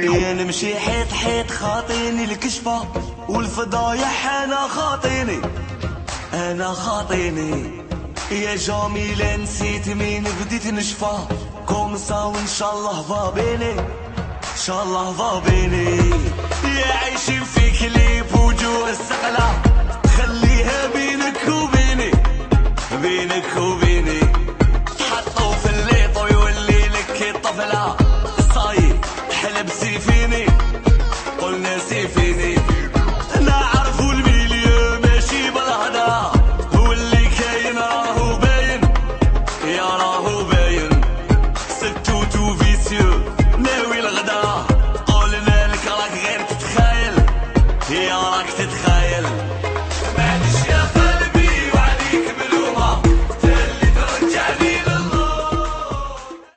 يا نمشي حيط حيط خاطيني الكشفة والفضايح انا خاطيني يا جميلة نسيت مين بديت نشفى كومسا وان شاء الله ضابيني ان شاء الله ضابيني يا عايشين في كليب وجوه السقلة خليها بينك وبيني تحطوا في الليط ويولي لك الطفلة